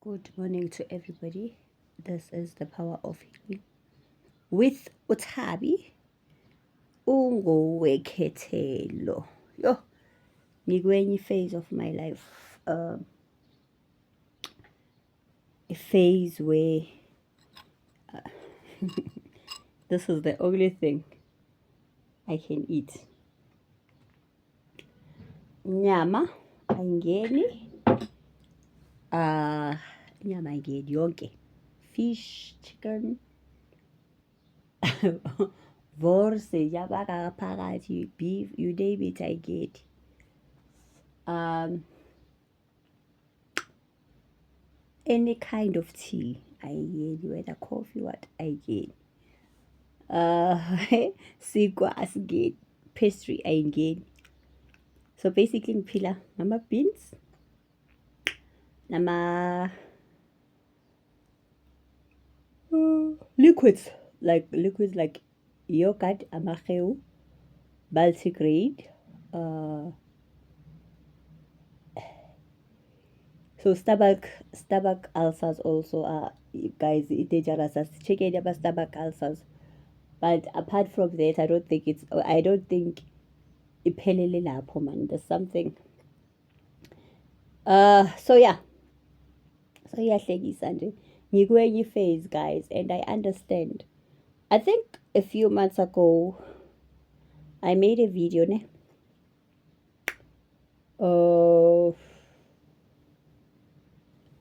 Good morning to everybody. This is the power of healing with Utabi Ungowekhethelo. Yo, ngikwenye phase of my life. A phase where this is the only thing I can eat. Nyama ayingeni. Nyama ayingeni yonke. Fish, chicken. Vorse, yabaka phakathi, beef, you name it, I get. Any kind of tea, I get. Whether coffee, what I get. Sikwa as get. Pastry, I get. So basically, ngiphila nama beans, nama liquids like yogurt, amaheu, multigrade. So stomach ulcers also are, guys, dangerous. Check it about stomach ulcers. But apart from that, I don't think iphelele lapho, man. There's something. So iyahlekisa nje. Ngikwenye phase, guys, and I understand. I think a few months ago I made a video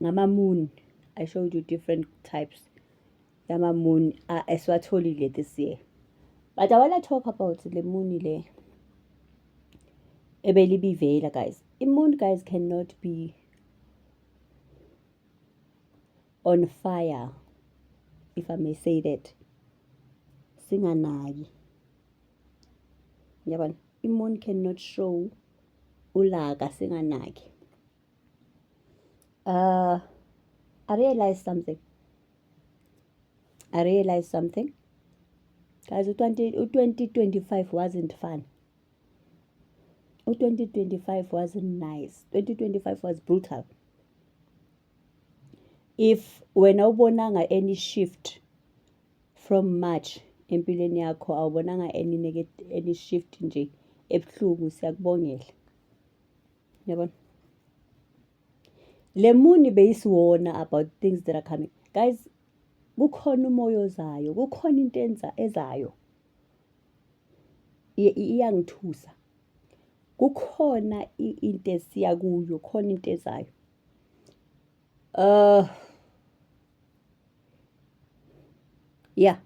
ngama moon. I showed you different types yama moon esiwatholile this year. But I want to talk about the moon le ebelibivela, guys. The moon, guys, cannot be on fire, if I may say that. Singanaki. Yabona, the moon cannot show ulaga singanaki. I realized something. Guys, 2025 wasn't fun. 2025 wasn't nice. 2025 was brutal. If when awubonanga any shift from March empilweni yakho, awubonanga any shift nje ebuhlungu, siyakubongela. Yabona? Le moon beyisiwona about things that are coming. Guys, kukhona umoya ozayo, kukhona into ezayo. Iyangithusa. Kukhona into esiya kuyo, khona into ezayo. Yeah.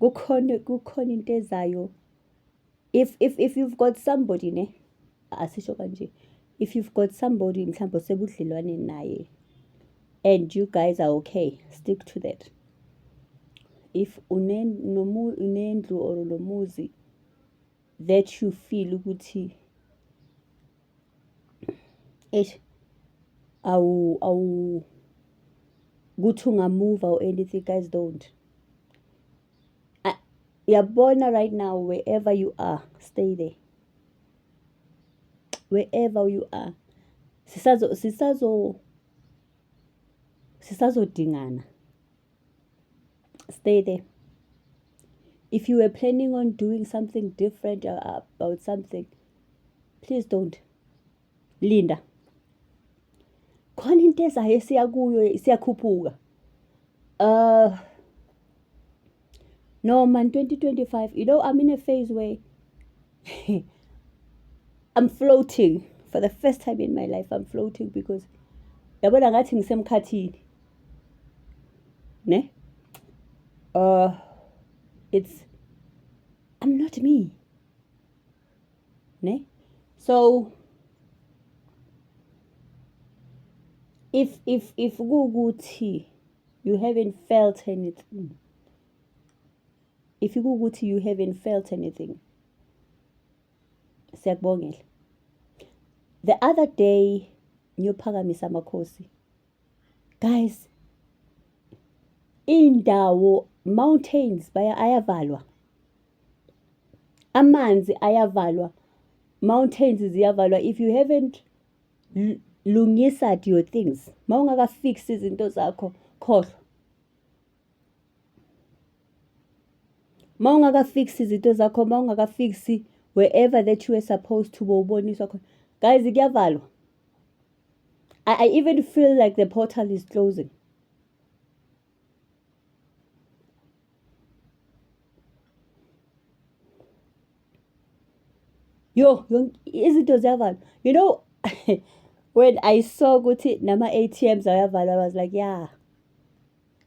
Kukhona into ezayo. If you've got somebody asisho kanje. If you've got somebody mhlawumbe sebudlelwane naye and you guys are okay, stick to that. If unendlu or nomuzi that you feel ukuthi awu kuthi ungamove or anything, guys, don't. Yabona right now, wherever you are, stay there. Wherever you are, sisazodingana. Stay there. If you were planning on doing something different about something, please don't. Linda. Khona into ezayo esiya kuyo siyakhuphuka. No man, 2025, I'm in a phase where I'm floating. For the first time in my life, I'm floating because yabona ngathi ngisemkhathini. Ne? I'm not me. Ne? So if kuguthi you haven't felt anything. If you haven't felt anything, siyakubongela. The other day, ngiyophakamisa amakhosi. Guys, indawo, mountains ayavalwa. Amanzi ayavalwa. Mountains ziyavalwa. If you haven't lungisa your things. Uma ungakafix izinto zakho, khohlwa. Uma ungakafix izinto zakho, uma ungakafix wherever that you were supposed to boboniswa khona. Guys, kuyavalwa. I even feel like the portal is closing. Yo, izinto ziyavalwa. You know, when I saw ukuthi nama ATMs ayavalwa, I was like, yeah.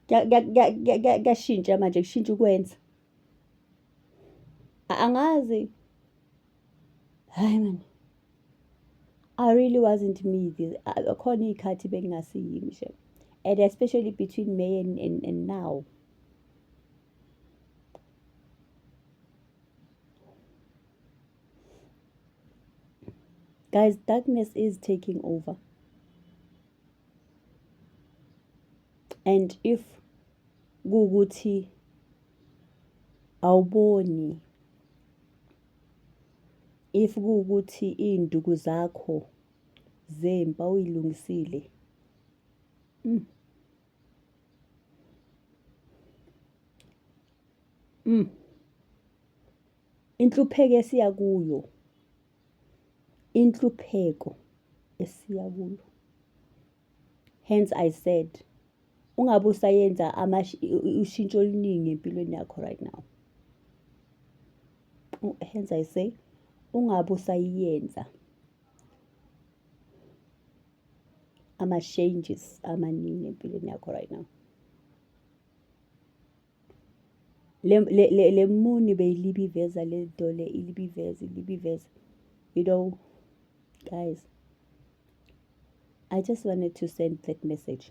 Kuyashintsha manje, kushintsha ukwenza. Angazi. Hayi man. I really wasn't me. Khona iy'khathi bengingasiyimi nje. And especially between May and now. Guys, darkness is taking over. And if kukuthi awuboni, if kukuthi iy'nduku zakho zempi awuyilungisile, inhlupheko esiya kuyo, inhlupheko esiya kuyo. Hence I said, ungabe usayenza ushintsho oluningi empilweni yakho right now. Hence I say, ungabe usayenza ama-changes amaningi empilweni yakho right now. Le muni beyilibiveza le nto le ilibiveza. You know, guys, I just wanted to send that message.